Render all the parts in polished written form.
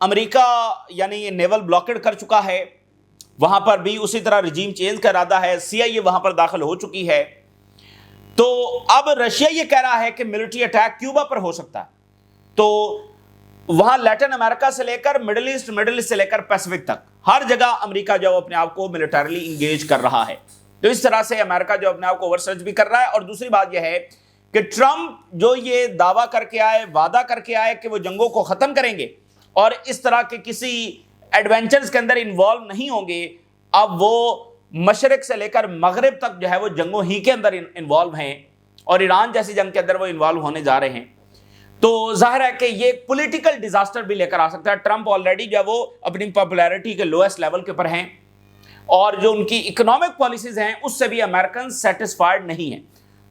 امریکہ یعنی یہ نیول بلاکڈ کر چکا ہے، وہاں پر بھی اسی طرح رجیم چینج کا ارادہ ہے، CIA وہاں پر داخل ہو چکی ہے. تو اب رشیا یہ کہہ رہا ہے کہ ملٹری اٹیک کیوبا پر ہو سکتا ہے. تو وہاں لیٹن امریکہ سے لے کر مڈل ایسٹ سے لے کر پیسفک تک ہر جگہ امریکہ جو اپنے آپ کو ملٹریلی انگیج کر رہا ہے. تو اس طرح سے امریکہ جو اپنے آپ کو اوور سرچ بھی کر رہا ہے. اور دوسری بات یہ ہے کہ ٹرمپ جو یہ دعویٰ کر کے آئے، وعدہ کر کے آئے کہ وہ جنگوں کو ختم کریں گے اور اس طرح کے کسی ایڈونچرز کے اندر انوالو نہیں ہوں گے، اب وہ مشرق سے لے کر مغرب تک جو ہے وہ جنگوں ہی کے اندر انوالو ہیں، اور ایران جیسی جنگ کے اندر وہ انوالو ہونے جا رہے ہیں. تو ظاہر ہے کہ یہ ایک پولیٹیکل ڈیزاسٹر بھی لے کر آ سکتا ہے. ٹرمپ آلریڈی جو ہے وہ اپنی پاپولیرٹی کے لوئسٹ لیول کے اوپر ہیں، اور جو ان کی اکنامک پالیسیز ہیں اس سے بھی امریکن سیٹسفائیڈ نہیں ہیں.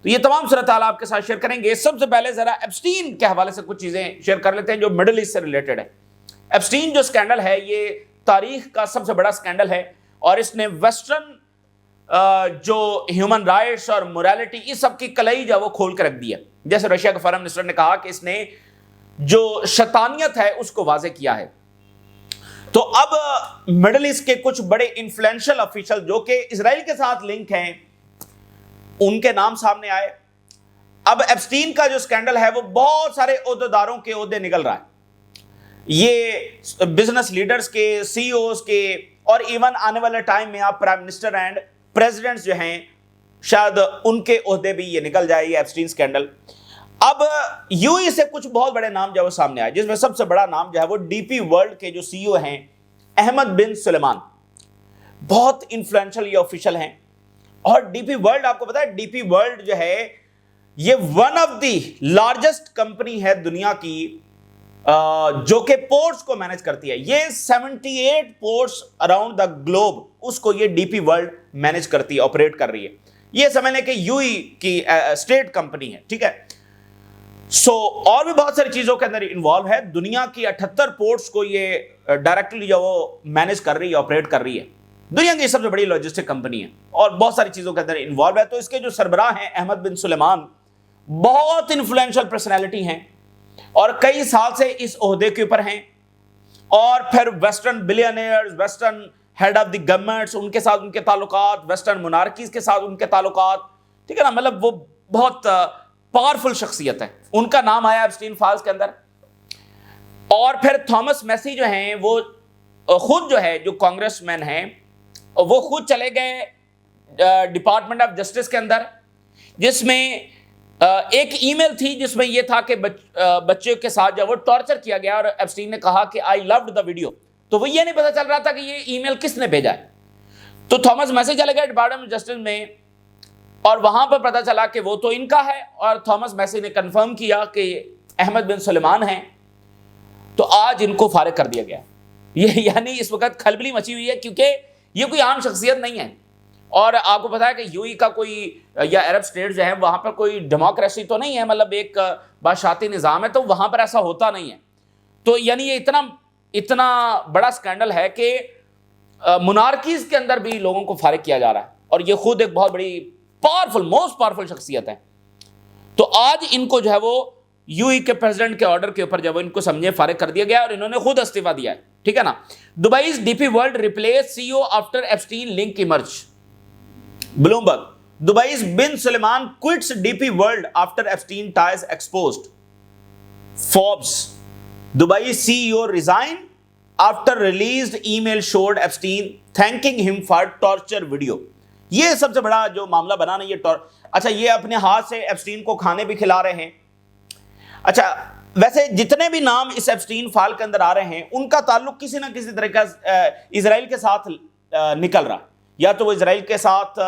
تو یہ تمام صورتحال آپ کے ساتھ شیئر کریں گے. سب سے پہلے ذرا ایپسٹین کے حوالے سے کچھ چیزیں شیئر کر لیتے ہیں جو مڈل ایسٹ سے ریلیٹڈ ہے. ایپسٹین جو سکینڈل ہے یہ تاریخ کا سب سے بڑا سکینڈل ہے، اور اس نے ویسٹرن جو ہیومن رائٹس اور موریلٹی اس سب کی کلئی جو ہے وہ کھول کے رکھ دی ہے. جیسے رشیا کے فارن منسٹر نے کہا کہ اس نے جو شیطانیت ہے اس کو واضح کیا ہے. تو اب مڈل ایسٹ کے کچھ بڑے انفلوئنشل آفیشل جو کہ اسرائیل کے ساتھ لنک ہیں ان کے نام سامنے آئے. اب ایپسٹین کا جو سکینڈل ہے وہ بہت سارے عہدیداروں کے عہدے نکل رہا ہے. یہ بزنس لیڈرز کے، CEOs کے، اور ایون آنے والے ٹائم میں آپ پرائم منسٹر اینڈ پریزیڈنٹس جو ہیں شاید ان کے عہدے بھی یہ نکل جائے یہ ایپسٹین سکینڈل. اب UAE سے کچھ بہت بڑے نام جو ہے وہ سامنے آئے، جس میں سب سے بڑا نام جو ہے وہ DP ورلڈ کے جو CEO ہیں احمد بن سلیمان. بہت انفلوئنشل یہ آفیشل ہیں. اور DP ورلڈ آپ کو پتا ہے DP ورلڈ جو ہے یہ one of the largest company ہے دنیا کی جو کہ پورٹس کو مینج کرتی ہے. یہ 78 پورٹس اراؤنڈ دا گلوب اس کو یہ DP ورلڈ مینج کرتی ہے، آپریٹ کر رہی ہے. یہ سمجھ لیں کہ UAE کی اسٹیٹ کمپنی ہے، ٹھیک ہے. اور بھی بہت ساری چیزوں کے اندر انوالو ہے. دنیا کی 78 پورٹس کو یہ ڈائریکٹلی جو وہ مینج کر رہی ہے، آپریٹ کر رہی ہے. دنیا کی سب سے بڑی لاجسٹک کمپنی ہے اور بہت ساری چیزوں کے اندر انوالو ہے. تو اس کے جو سربراہ ہیں احمد بن سلیمان بہت انفلوئنشل پرسنالٹی ہیں اور کئی سال سے اس عہدے کے اوپر ہیں. اور پھر western billionaires, western head of the governments, ان کے ساتھ ان کے تعلقات، ویسٹرن مونارکیز کے ساتھ ان کے تعلقات، ٹھیک ہے نا. مطلب وہ بہت پاورفل شخصیت ہے. ان کا نام آیا ایپسٹین فائلز کے اندر. اور پھر تھامس میسی جو ہیں وہ خود جو ہے جو کانگریس مین ہیں وہ خود چلے گئے ڈپارٹمنٹ آف جسٹس کے اندر، جس میں ایک ای میل تھی جس میں یہ تھا کہ بچے کے ساتھ جو وہ ٹارچر کیا گیا، اور ایپسٹین نے کہا کہ آئی لوڈ دا ویڈیو. تو وہ یہ نہیں پتا چل رہا تھا کہ یہ ای میل کس نے بھیجا ہے. تو تھامس میسی چلے گئے ڈپارٹمنٹ آف جسٹس میں، اور وہاں پر پتا چلا کہ وہ تو ان کا ہے، اور تھامس میسی نے کنفرم کیا کہ احمد بن سلیمان ہیں. تو آج ان کو فارغ کر دیا گیا. یہ یعنی اس وقت کھلبلی مچی ہوئی ہے کیونکہ یہ کوئی عام شخصیت نہیں ہے. اور آپ کو پتا ہے کہ UAE کا کوئی یا عرب اسٹیٹ جو ہے وہاں پر کوئی ڈیموکریسی تو نہیں ہے، مطلب ایک بادشاہتی نظام ہے، تو وہاں پر ایسا ہوتا نہیں ہے. تو یعنی یہ اتنا بڑا سکینڈل ہے کہ مونارکیز کے اندر بھی لوگوں کو فارغ کیا جا رہا ہے، اور یہ خود ایک بہت بڑی پاورفل، موسٹ پاورفل شخصیت ہے. تو آج ان کو جو ہے وہ UAE کے پریزیڈنٹ کے آرڈر کے اوپر جب ان کو سمجھے فارغ کر دیا گیا اور انہوں نے خود استعفیٰ دیا ہے، ٹھیک ہے نا. Dubai's DP world replace CEO after Epstein link emerge. Bloomberg. Dubai's bin Sulayem quits DP world after Epstein ties exposed. Forbes. Dubai CEO resign after released email showed Epstein thanking him for torture video. یہ سب سے بڑا جو معاملہ بنا نا یہ اچھا یہ اپنے ہاتھ سے ایپسٹین کو کھانے بھی کھلا رہے ہیں. اچھا ویسے جتنے بھی نام اس ایپسٹین فائل کے اندر آ رہے ہیں ان کا تعلق کسی نہ کسی طریقہ اسرائیل کے ساتھ نکل رہا. یا تو وہ اسرائیل کے ساتھ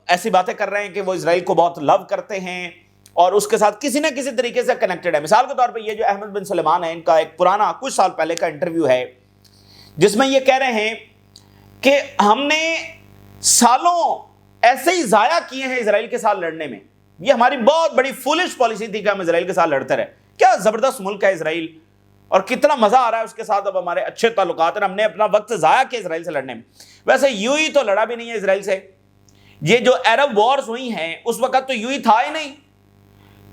ایسی باتیں کر رہے ہیں کہ وہ اسرائیل کو بہت لو کرتے ہیں اور اس کے ساتھ کسی نہ کسی طریقے سے کنیکٹڈ ہے. مثال کے طور پہ یہ جو احمد بن سلیمان ہے، ان کا ایک پرانا کچھ سال پہلے کا انٹرویو ہے جس میں یہ کہہ رہے ہیں کہ ہم نے سالوں ایسے ہی ضائع کیے ہیں اسرائیل کے ساتھ لڑنے میں. یہ ہماری بہت بڑی فولش پالیسی تھی کہ ہم اسرائیل کے ساتھ لڑتے رہے. کیا زبردست ملک ہے اسرائیل اور کتنا مزہ آ رہا ہے اس کے ساتھ، اب ہمارے اچھے تعلقات ہیں، ہم نے اپنا وقت ضائع کیا اسرائیل سے لڑنے میں. ویسے UAE تو لڑا بھی نہیں ہے اسرائیل سے. یہ جو عرب وارز ہوئی ہیں اس وقت تو UAE تھا ہی نہیں.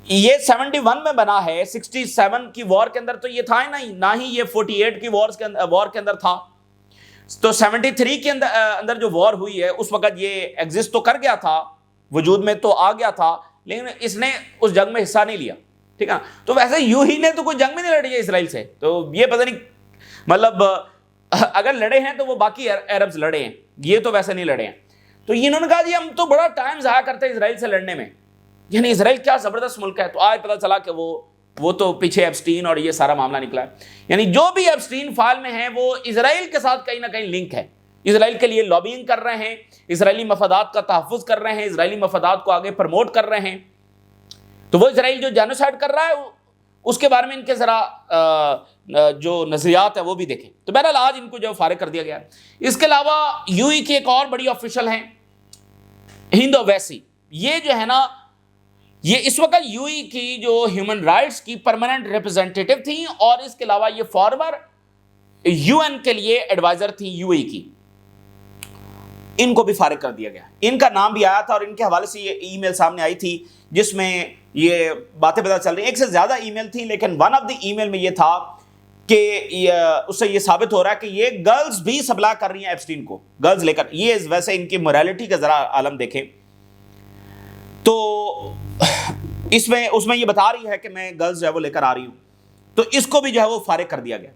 یہ 71 میں بنا ہے، 67 کی وار کے اندر تو یہ تھا ہی نہ ہی یہ 48 کی وار کے اندر تھا. تو 73 کے اندر جو وار ہوئی ہے اس وقت یہ ایگزسٹ تو کر گیا تھا، وجود میں تو آ گیا تھا، لیکن اس نے اس جنگ میں حصہ نہیں لیا. ٹھیک ہے. تو ویسے یو ہی نے تو کوئی جنگ میں نہیں لڑی ہے اسرائیل سے، تو یہ پتہ نہیں مطلب اگر لڑے ہیں تو وہ باقی عربز لڑے ہیں، یہ تو ویسے نہیں لڑے ہیں. تو انہوں نے کہا جی ہم تو بڑا ٹائم ضائع کرتے ہیں اسرائیل سے لڑنے میں، یعنی اسرائیل کیا زبردست ملک ہے. تو آج پتہ چلا کہ وہ تو پیچھے ایپسٹین اور یہ سارا معاملہ نکلا ہے. یعنی جو بھی ایپسٹین فائل میں ہیں وہ اسرائیل کے ساتھ کہیں نہ کہیں لنک ہے، اسرائیل کے لیے لابینگ کر رہے ہیں، اسرائیلی مفادات کا تحفظ کر رہے ہیں، اسرائیلی مفادات کو آگے پروموٹ کر رہے ہیں. تو وہ اسرائیل جو جینوسائیڈ کر رہا ہے اس کے بارے میں ان کے ذرا جو نظریات ہیں وہ بھی دیکھیں. تو بہرحال آج ان کو جو فارغ کر دیا گیا. اس کے علاوہ یو ای کی ایک اور بڑی آفیشل ہیں ہند اویسی، یہ جو ہے نا یہ اس وقت یو ای کی جو ہیومن رائٹس کی پرماننٹ ریپرزینٹیٹو تھیں، اور اس کے علاوہ یہ فارمر یو این کے لیے ایڈوائزر تھیں یو ای کی. ان کو بھی فارغ کر دیا گیا. ان کا نام بھی آیا تھا اور ان کے حوالے سے یہ ای میل سامنے آئی تھی جس میں یہ باتیں پتہ چل رہی ہیں. ایک سے زیادہ ای میل تھی، لیکن ون آف دی ای میل میں یہ تھا کہ اس سے یہ ثابت ہو رہا ہے کہ یہ گرلز بھی سپلائی کر رہی ہیں ایپسٹین کو، گرلز لے کر. یہ ویسے ان کی موریلٹی کا ذرا عالم دیکھیں تو اس میں یہ بتا رہی ہے کہ میں گرلز جو ہے وہ لے کر آ رہی ہوں. تو اس کو بھی جو ہے وہ فارغ کر دیا گیا.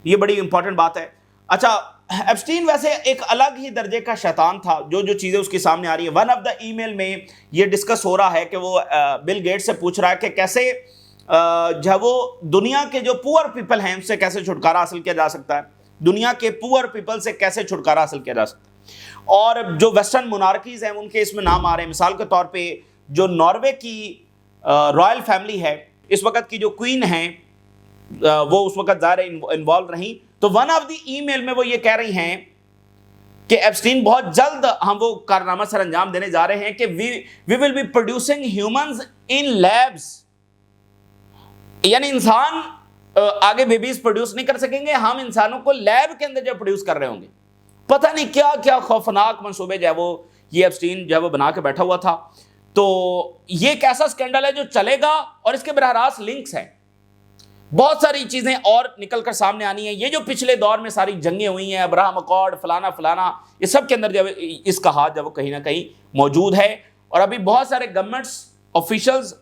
یہ بڑی امپورٹنٹ بات ہے. اچھا ایپسٹین ویسے ایک الگ ہی درجے کا شیطان تھا. جو چیزیں اس کے سامنے آ رہی ہیں، ون آف دا ای میل میں یہ ڈسکس ہو رہا ہے کہ وہ بل گیٹس سے پوچھ رہا ہے کہ کیسے جو ہے وہ دنیا کے جو پور پیپل ہیں ان سے کیسے چھٹکارا حاصل کیا جا سکتا ہے، دنیا کے پور پیپل سے کیسے چھٹکارا حاصل کیا جا سکتا ہے. اور جو ویسٹرن مونارکیز ہیں ان کے اس میں نام آ رہے ہیں. مثال کے طور پہ جو ناروے کی رائل فیملی ہے، اس وقت کی جو کوئین ہیں وہ اس وقت ظاہر انوالو رہیں. تو ون آف دی ای میل میں وہ یہ کہہ رہی ہیں کہ ایپسٹین بہت جلد ہم وہ کارنامہ سر انجام دینے جا رہے ہیں کہ we will be producing humans in labs. یعنی انسان آگے بیبیز پروڈیوس نہیں کر سکیں گے، ہم انسانوں کو لیب کے اندر جو پروڈیوس کر رہے ہوں گے. پتہ نہیں کیا کیا خوفناک منصوبے جو ہے وہ یہ ایپسٹین جو ہے وہ بنا کے بیٹھا ہوا تھا. تو یہ ایک ایسا سکینڈل ہے جو چلے گا اور اس کے براہ راست لنکس ہیں. بہت ساری چیزیں اور نکل کر سامنے آنی ہیں. یہ جو پچھلے دور میں ساری جنگیں ہوئی ہیں، ابراہم اکارڈ فلانا، یہ سب کے اندر جو اس کا ہاتھ جو کہیں نہ کہیں موجود ہے. اور ابھی بہت سارے governments officials,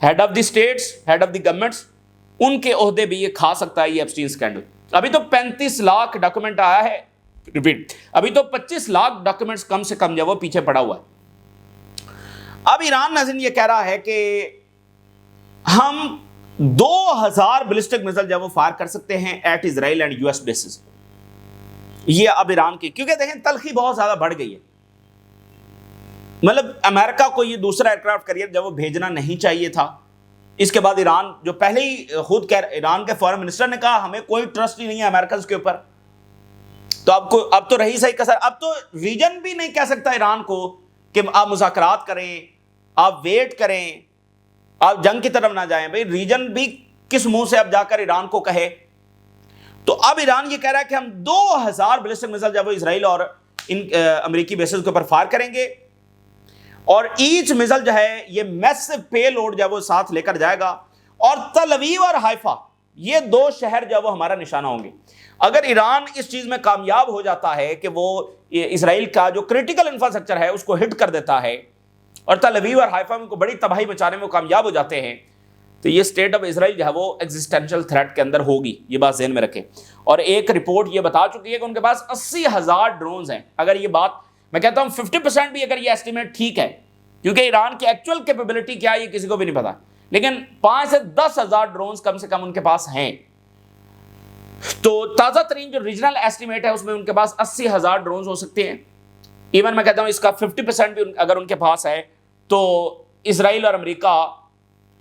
head of the states, head of the governments, ان کے عہدے بھی یہ کھا سکتا ہے یہ ایپسٹین اسکینڈل. ابھی تو 35 لاکھ ڈاکومنٹ آیا ہے، ابھی تو 25 لاکھ ڈاکومنٹس کم سے کم جو وہ پیچھے پڑا ہوا ہے. اب ایران ناظرین یہ کہہ رہا ہے کہ ہم 2000 بلسٹک میزائل جو وہ فائر کر سکتے ہیں at Israel and U S bases. یہ اب ایران کی، کیونکہ دیکھیں تلخی بہت زیادہ بڑھ گئی ہے. مطلب امریکہ کو یہ دوسرا ایئرکرافٹ کیریئر جب وہ بھیجنا نہیں چاہیے تھا. اس کے بعد ایران جو پہلے ہی خود ایران کے فارن منسٹر نے کہا ہمیں کوئی ٹرسٹ ہی نہیں ہے امریکنز کے اوپر. تو اب تو رہی صحیح کسر. اب تو ریجن بھی نہیں کہہ سکتا ایران کو کہ آپ مذاکرات کریں، آپ ویٹ کریں، آپ جنگ کی طرف نہ جائیں. بھئی ریجن بھی کس منہ سے اب جا کر ایران کو کہے. تو اب ایران یہ کہہ رہا ہے کہ ہم 2000 بلسٹک میزائل جب وہ اسرائیل اور ان امریکی بیسز کے اوپر فائر کریں گے، اور ایچ میزائل جو ہے یہ میسو پے لوڈ جو وہ ساتھ لے کر جائے گا. اور تل اویو اور حیفا یہ 2 شہر جو وہ ہمارا نشانہ ہوں گے. اگر ایران اس چیز میں کامیاب ہو جاتا ہے کہ وہ اسرائیل کا جو کرٹیکل انفراسٹرکچر ہے اس کو ہٹ کر دیتا ہے، اور تل اویو اور حیفا میں کو بڑی تباہی مچانے میں وہ کامیاب ہو جاتے ہیں، تو یہ اسٹیٹ آف اسرائیل جو ہے وہ ایگزسٹینشل تھریٹ کے اندر ہوگی. یہ بات ذہن میں رکھیں. اور ایک رپورٹ یہ بتا چکی ہے کہ ان کے پاس 80,000 ڈرونز ہیں. اگر یہ بات میں کہتا ہوں 50% بھی اگر یہ ایسٹیمیٹ ٹھیک ہے، کیونکہ ایران کی ایکچوئل کیپیبلٹی کیا ہے یہ کسی کو بھی نہیں پتا، لیکن 5 سے 10,000 ڈرونز کم سے کم ان کے پاس ہیں. تو تازہ ترین جو ریجنل ایسٹیمیٹ ہے اس میں ان کے پاس 80,000 ڈرونز ہو سکتے ہیں. ایون میں کہتا ہوں اس کا 50% بھی اگر ان کے پاس ہے تو اسرائیل اور امریکہ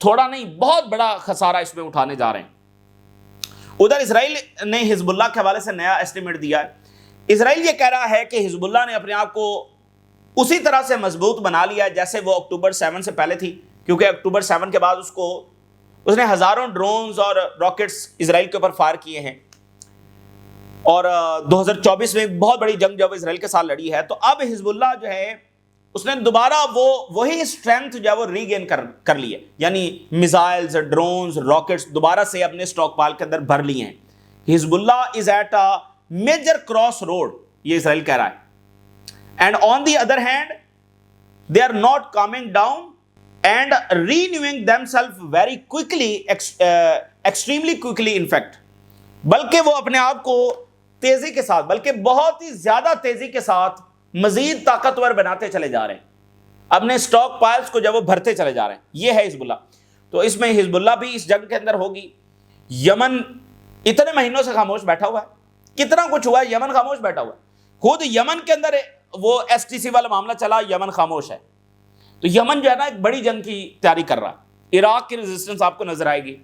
تھوڑا نہیں بہت بڑا خسارہ اس میں اٹھانے جا رہے ہیں. ادھر اسرائیل نے حزب اللہ کے حوالے سے نیا ایسٹیمیٹ دیا ہے. اسرائیل یہ کہہ رہا ہے کہ حزب اللہ نے اپنے آپ کو اسی طرح سے مضبوط بنا لیا ہے جیسے وہ اکتوبر 7 سے پہلے تھی، کیونکہ اکتوبر 7 کے بعد اس نے ہزاروں ڈرونز اور راکٹس اسرائیل کے اوپر فائر کیے ہیں، اور 2024 میں بہت بڑی جنگ جب اسرائیل کے ساتھ لڑی ہے. تو اب حزب اللہ جو ہے اس نے دوبارہ وہی اسٹرینتھ جو ہے وہ ری گین کر لی ہے، یعنی میزائلز، ڈرونز، راکٹس دوبارہ سے اپنے اسٹاک پائل کے اندر بھر لیے ہیں. Hezbollah is at a major cross road, یہ اسرائیل کہہ رہا ہے. And on the other hand they are not coming down and renewing them self very quickly, extremely quickly in fact, بلکہ وہ اپنے آپ کو تیزی کے ساتھ، بلکہ بہت ہی زیادہ تیزی کے ساتھ مزید طاقتور بناتے چلے جا رہے ہیں، اپنے اسٹاک پائلز کو جب وہ بھرتے چلے جا رہے ہیں. یہ ہے حزب اللہ. تو اس میں حزب اللہ بھی اس جنگ کے اندر ہوگی. یمن اتنے مہینوں سے خاموش بیٹھا ہوا ہے، کتنا کچھ ہوا ہے، یمن خاموش بیٹھا ہوا ہے. خود یمن کے اندر وہ ایس ٹی سی والا معاملہ چلا، یمن خاموش ہے. تو یمن جو ہے نا ایک بڑی جنگ کی تیاری کر رہا ہے. عراق کی ریزسٹنس آپ کو نظر آئے گی.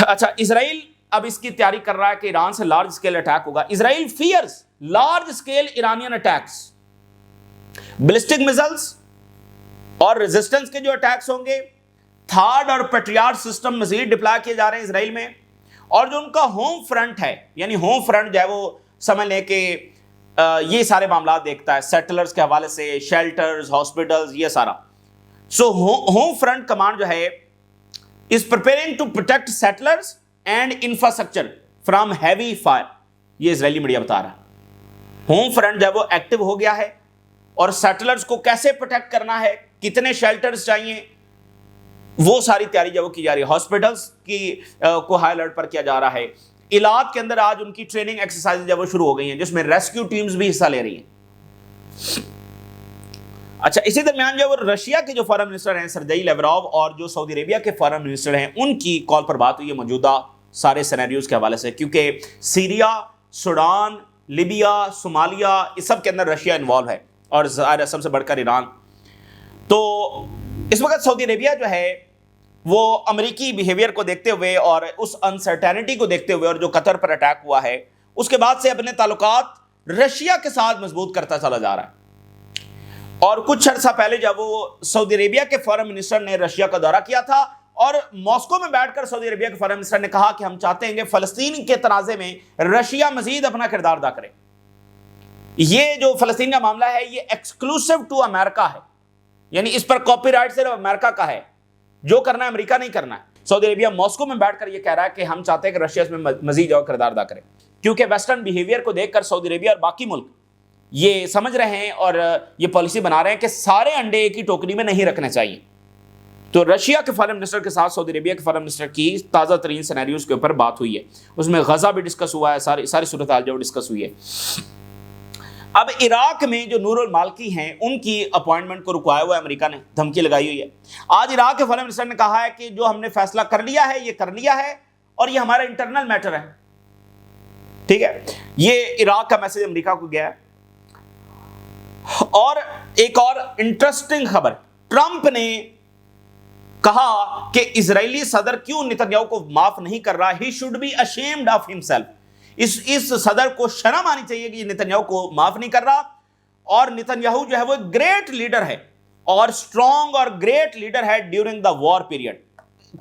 اچھا، اسرائیل اب اس کی تیاری کر رہا ہے کہ ایران سے لارج اسکیل اٹیک ہوگا. Israel fears large scale Iranian attacks, ballistic missiles اور ریزسٹنس کے جو اٹیکس ہوں گے. تھارڈ اور پیٹریاٹ سسٹم مزید ڈپلائی کیے جا رہے ہیں اسرائیل میں. اور جو ان کا ہوم فرنٹ ہے، یعنی ہوم فرنٹ جو ہے وہ سمجھ لیں کہ یہ سارے معاملات دیکھتا ہے، سیٹلرز کے حوالے سے، شیلٹرز، ہاسپٹلز، یہ سارا. سو ہوم فرنٹ کمانڈ جو ہے is preparing to protect settlers and infrastructure from heavy fire. یہ اسرائیلی میڈیا بتا رہا ہے. ہوم فرنٹ جب وہ ایکٹیو ہو گیا ہے اور سیٹلرز کو کیسے پروٹیکٹ کرنا ہے، کتنے شیلٹرز چاہیے، وہ ساری تیاری جب وہ کی جا رہی ہے. ہاسپٹلز کی کو ہائی الرٹ پر کیا جا رہا ہے. علاج کے اندر آج ان کی ٹریننگ ایکسرسائز جب وہ شروع ہو گئی ہیں، جس میں ریسکیو ٹیمز بھی حصہ لے رہی ہیں. اچھا، اسی درمیان جو رشیا کے جو فارن منسٹر ہیں سرجئی لیوروو، اور جو سعودی عربیہ کے فارن منسٹر ہیں، ان کی کال پر بات ہوئی ہے موجودہ سارے سینیریوز کے حوالے سے، کیونکہ سیریا، سوڈان، لیبیا، صومالیہ، اس سب کے اندر رشیا انوالو ہے، اور سب سے بڑھ کر ایران. تو اس وقت سعودی عربیہ جو ہے وہ امریکی بیہیویئر کو دیکھتے ہوئے اور اس انسرٹینٹی کو دیکھتے ہوئے، اور جو قطر پر اٹیک ہوا ہے اس کے بعد سے اپنے تعلقات رشیا کے ساتھ مضبوط کرتا چلا جا رہا ہے. اور کچھ عرصہ پہلے جب وہ سعودی عربیہ کے فارن منسٹر نے رشیا کا دورہ کیا تھا، اور ماسکو میں بیٹھ کر سعودی عربیہ کے فارن منسٹر نے کہا کہ ہم چاہتے ہیں کہ فلسطین کے تنازع میں رشیا مزید اپنا کردار ادا کرے. یہ جو فلسطین کا معاملہ ہے یہ ایکسکلوسیو ٹو امریکہ ہے، یعنی اس پر کاپی رائٹ صرف امریکہ کا ہے، جو کرنا ہے امریکہ نہیں کرنا ہے. سعودی عربیہ ماسکو میں بیٹھ کر یہ کہہ رہا ہے کہ ہم چاہتے ہیں کہ رشیا اس میں مزید جو کردار ادا کرے، کیونکہ ویسٹرن بیہیویئر کو دیکھ کر سعودی عربیہ اور باقی ملک یہ سمجھ رہے ہیں اور یہ پالیسی بنا رہے ہیں کہ سارے انڈے ایک ہی ٹوکری میں نہیں رکھنے چاہیے. تو رشیا کے فارن منسٹر کے ساتھ سعودی عربیہ کے فارن منسٹر کی تازہ ترین سینیریوز کے اوپر بات ہوئی ہے. اس میں غزہ بھی ڈسکس ہوا ہے، ساری صورتحال جو ڈسکس ہوئی ہے. اب عراق میں جو نور المالکی ہیں ان کی اپوائنٹمنٹ کو رکوایا ہوا ہے امریکہ نے، دھمکی لگائی ہوئی ہے. آج عراق کے فارن منسٹر نے کہا ہے کہ جو ہم نے فیصلہ کر لیا ہے یہ کر لیا ہے، اور یہ ہمارا انٹرنل میٹر ہے. ٹھیک ہے، یہ عراق کا میسج امریکہ کو گیا ہے. اور ایک اور انٹرسٹنگ خبر، ٹرمپ نے کہا کہ اسرائیلی صدر کیوں نتنیاہو کو معاف نہیں کر رہا، he should be ashamed of himself. اس صدر کو شرم آنی چاہیے کہ یہ نتنیاہو کو معاف نہیں کر رہا. اور نتنیاہو جو ہے وہ گریٹ لیڈر ہے، اور اسٹرانگ اور گریٹ لیڈر ہے ڈیورنگ دا وار پیریڈ.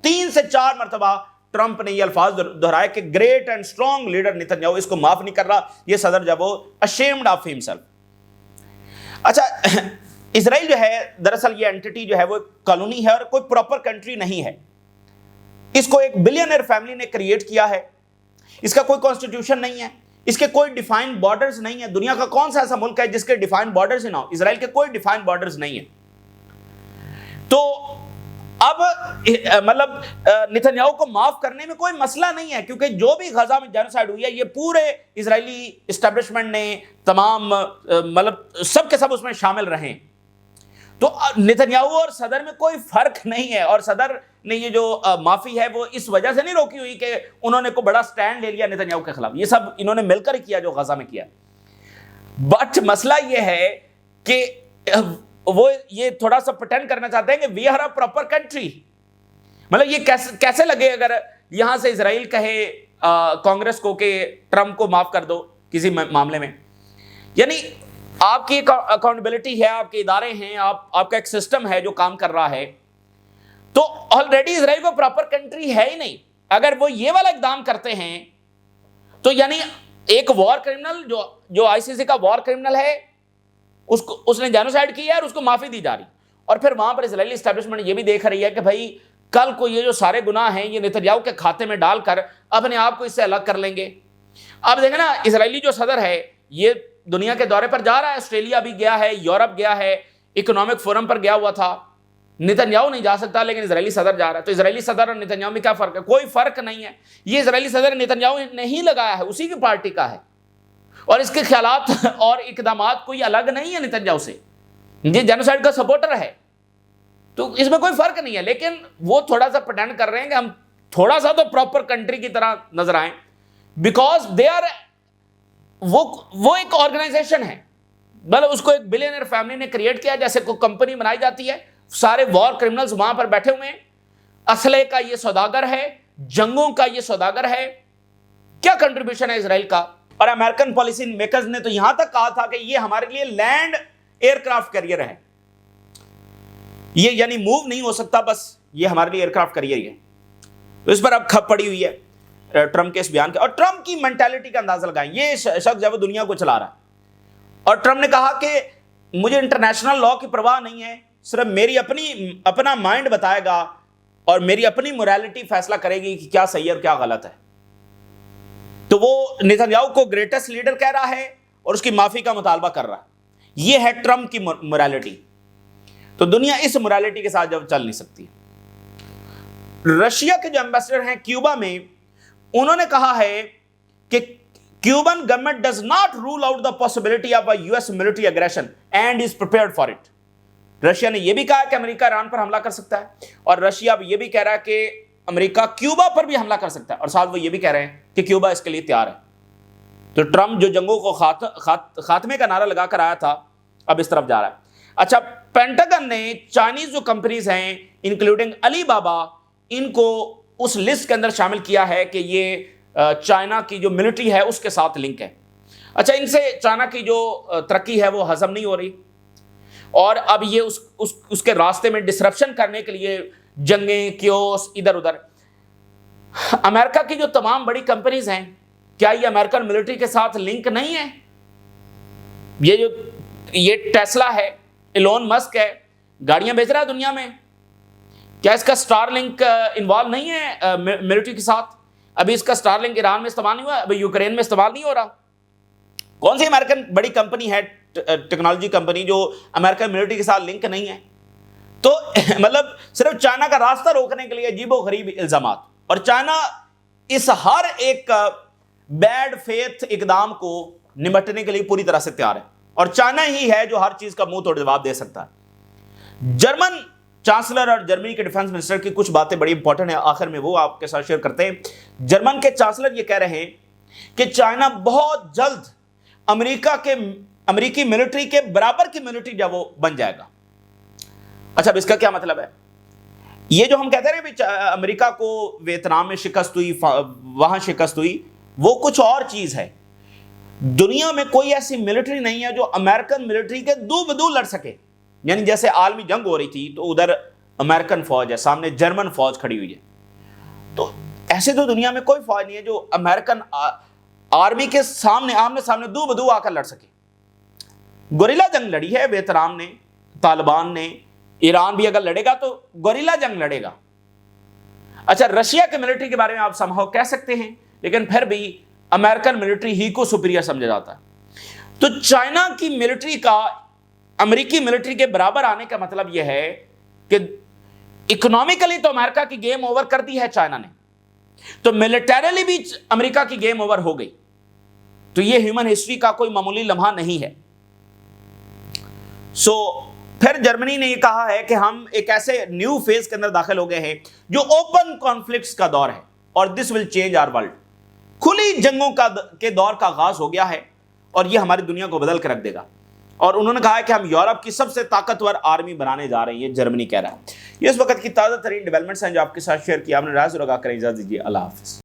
3 سے 4 مرتبہ ٹرمپ نے یہ الفاظ دہرائے کہ great and strong leader Netanyahu اس کو معاف نہیں کر رہا، یہ صدر جو وہ ashamed of himself. اچھا، اسرائیل جو ہے دراصل یہ اینٹی جو ہے وہ کالونی ہے اور کوئی پراپر کنٹری نہیں ہے. اس کو ایک بلینئر فیملی نے کریٹ کیا ہے. اس کا کوئی کانسٹیٹیوشن نہیں ہے، اس کے کوئی ڈیفائنڈ بارڈرز نہیں ہے. دنیا کا کون سا ایسا ملک ہے جس کے ڈیفائنڈ بارڈرز ہی نہ ہو؟ اسرائیل کے کوئی ڈیفائنڈ بارڈرز نہیں ہے. تو اب مطلب نتنیاہو کو معاف کرنے میں کوئی مسئلہ نہیں ہے، کیونکہ جو بھی غزہ میں جینوسائیڈ ہوئی ہے یہ پورے اسرائیلی اسٹیبلشمنٹ نے تمام مطلب سب کے سب اس میں شامل رہے. تو نتنیاہو اور صدر میں کوئی فرق نہیں ہے. اور صدر نے یہ جو معافی ہے وہ اس وجہ سے نہیں روکی ہوئی کہ انہوں نے کوئی بڑا سٹینڈ لے لیا نتنیاہو کے خلاف، یہ سب انہوں نے مل کر کیا جو غزہ میں کیا. بٹ مسئلہ یہ ہے کہ وہ یہ تھوڑا سا پریٹینڈ کرنا چاہتے ہیں کہ we are a proper country. مطلب یہ کیسے لگے اگر یہاں سے اسرائیل کہے کانگریس کو کہ ٹرمپ کو معاف کر دو کسی معاملے میں. یعنی آپ کی اکاؤنٹیبلٹی ہے، آپ کے ادارے ہیں، آپ کا ایک سسٹم ہے جو کام کر رہا ہے. تو آلریڈی اسرائیل کو پراپر کنٹری ہے ہی نہیں. اگر وہ یہ والا اقدام کرتے ہیں تو یعنی ایک وار کرمنل جو ICC کا وار کرمنل ہے اس نے جینوسائیڈ کیا ہے اور اس کو معافی دی جا رہی. اور پھر وہاں پر اسرائیلی اسٹیبلشمنٹ یہ بھی دیکھ رہی ہے کہ بھائی کل کو یہ جو سارے گناہ ہیں یہ نتنیاہو کے کھاتے میں ڈال کر اپنے آپ کو اس سے الگ کر لیں گے. اب دیکھیں نا, اسرائیلی جو صدر ہے یہ دنیا کے دورے پر جا رہا ہے, آسٹریلیا بھی گیا ہے, یورپ گیا ہے, اکنامک فورم پر گیا ہوا تھا. نتنیاہو نہیں جا سکتا لیکن اسرائیلی صدر جا رہا ہے. تو اسرائیلی صدر اور نتنیاہو میں کیا فرق ہے؟ کوئی فرق نہیں ہے. یہ اسرائیلی صدر نتنیاہو نے ہی لگایا ہے, اسی کی پارٹی کا ہے, اور اس کے خیالات اور اقدامات کوئی الگ نہیں ہے نتنیاہو سے. یہ جینوسائیڈ کا سپورٹر ہے, تو اس میں کوئی فرق نہیں ہے. لیکن وہ تھوڑا سا پریٹینڈ کر رہے ہیں کہ ہم تھوڑا سا تو پراپر کنٹری کی طرح نظر آئیں, بیکاز دے آر, وہ ایک آرگنائزیشن ہے. بلکہ اس کو ایک بلینئر فیملی نے کریٹ کیا, جیسے کوئی کمپنی بنائی جاتی ہے, سارے وار کرمنلز وہاں پر بیٹھے ہوئے ہیں, اسلحے کا یہ سوداگر ہے, جنگوں کا یہ سوداگر ہے. کیا کنٹریبیوشن ہے اسرائیل کا؟ اور امریکن پالیسی میکرز نے تو یہاں تک کہا تھا کہ یہ ہمارے لیے لینڈ ایئر کرافٹ کیریئر ہے, یہ یعنی موو نہیں ہو سکتا, بس یہ ہمارے لیے ایئر کرافٹ کیریئر ہی ہے. تو اس پر اب کھپ پڑی ہوئی ہے ٹرمپ کے اس بیان کے. اور ٹرمپ کی مینٹالٹی کا اندازہ لگائیں, یہ شخص جو ہے وہ دنیا کو چلا رہا ہے, اور ٹرمپ نے کہا کہ مجھے انٹرنیشنل لاء کی پرواہ نہیں ہے, صرف میری اپنا مائنڈ بتائے گا اور میری اپنی موریلٹی فیصلہ کرے گی کہ کیا صحیح ہے اور کیا غلط ہے. تو وہ نتنیاہو کو گریٹسٹ لیڈر کہہ رہا ہے اور اس کی معافی کا مطالبہ کر رہا ہے. یہ ہے ٹرمپ کی موریلٹی. تو دنیا اس موریلٹی کے ساتھ جب چل نہیں سکتی. رشیا کے جو ایمبیسڈر ہیں کیوبا میں, انہوں نے کہا ہے کہ Cuban government does not rule out the possibility of a U S military aggression and is prepared for it. Russia نے یہ بھی کہا کہ امریکہ ایران پر حملہ کر سکتا ہے, اور رشیا اب یہ بھی کہہ رہا ہے کہ امریکہ کیوبا پر بھی حملہ کر سکتا ہے, اور ساتھ وہ یہ بھی کہہ رہے ہیں کہ کیوبا اس کے لیے تیار ہے. تو ٹرمپ جو جنگوں کو خاتمے کا نعرہ لگا کر آیا تھا, اب اس طرف جا رہا ہے. اچھا, پینٹاگن نے چائنیز جو کمپنیز ہیں انکلوڈنگ علی بابا, ان کو اس لسٹ کے اندر شامل کیا ہے کہ یہ چائنا کی جو ملٹری ہے اس کے ساتھ لنک ہے. اچھا, ان سے چائنا کی جو ترقی ہے وہ ہضم نہیں ہو رہی, اور اب یہ اس کے راستے میں ڈسرپشن کرنے کے لیے جنگیں, کیوس ادھر ادھر. امریکہ کی جو تمام بڑی کمپنیز ہیں, کیا یہ امریکن ملٹری کے ساتھ لنک نہیں ہے؟ یہ ٹیسلا ہے, ایلون مسک ہے, گاڑیاں بیچ رہا ہے دنیا میں, کیا اس کا سٹار لنک انوالو نہیں ہے ملٹری کے ساتھ؟ ابھی اس کا سٹار لنک ایران میں استعمال نہیں ہوا, ابھی یوکرین میں استعمال نہیں ہو رہا. کون سی امریکن بڑی کمپنی ہے, ٹیکنالوجی کمپنی, جو امریکن ملٹری کے ساتھ لنک نہیں ہے؟ تو مطلب صرف چائنا کا راستہ روکنے کے لیے عجیب و غریب الزامات, اور چائنا اس ہر ایک بیڈ فیتھ اقدام کو نمٹنے کے لیے پوری طرح سے تیار ہے, اور چائنا ہی ہے جو ہر چیز کا منہ توڑ جواب دے سکتا ہے. جرمن چانسلر اور جرمنی کے ڈیفنس منسٹر کی کچھ باتیں بڑی امپورٹنٹ ہیں, آخر میں وہ آپ کے ساتھ شیئر کرتے ہیں. جرمن کے چانسلر یہ کہہ رہے ہیں کہ چائنا بہت جلد امریکی ملٹری کے برابر کی ملٹری جب وہ بن جائے گا. اچھا, اب اس کا کیا مطلب ہے؟ یہ جو ہم کہتے ہیں امریکہ کو ویتنام میں شکست ہوئی, وہاں شکست ہوئی, وہ کچھ اور چیز ہے. دنیا میں کوئی ایسی ملٹری نہیں ہے جو امریکن ملٹری کے دو بدو لڑ سکے. یعنی جیسے عالمی جنگ ہو رہی تھی تو ادھر امریکن فوج ہے, سامنے جرمن فوج کھڑی ہوئی ہے, تو ایسے تو دنیا میں کوئی فوج نہیں ہے جو امریکن آرمی کے سامنے آمنے سامنے دو بدو آ کر لڑ سکے. گوریلا جنگ لڑی ہے ویتنام نے, طالبان نے, ایران بھی اگر لڑے گا تو گوریلا جنگ لڑے گا. اچھا, رشیا کے ملٹری کے بارے میں آپ سمہاؤ کہہ سکتے ہیں, لیکن پھر بھی امریکن ملٹری ہی کو سپیریئر سمجھا جاتا ہے. تو چائنا کی ملٹری کا امریکی ملٹری کے برابر آنے کا مطلب یہ ہے کہ اکنامکلی تو امریکہ کی گیم اوور کر دی ہے چائنا نے, تو ملٹریلی بھی امریکہ کی گیم اوور ہو گئی. تو یہ ہیومن ہسٹری کا کوئی معمولی لمحہ نہیں ہے. پھر جرمنی نے یہ کہا ہے کہ ہم ایک ایسے نیو فیز کے اندر داخل ہو گئے ہیں جو اوپن کانفلکٹس کا دور ہے, اور دس ول چینج آور ورلڈ. کھلی جنگوں کے دور کا آغاز ہو گیا ہے, اور یہ ہماری دنیا کو بدل کر رکھ دے گا. اور انہوں نے کہا ہے کہ ہم یورپ کی سب سے طاقتور آرمی بنانے جا رہے ہیں, یہ جرمنی کہہ رہا ہے. یہ اس وقت کی تازہ ترین ڈیولپمنٹس ہیں جو آپ کے ساتھ شیئر کیا. آپ نے رائے لگا کر اجازت دیجیے. اللہ حافظ.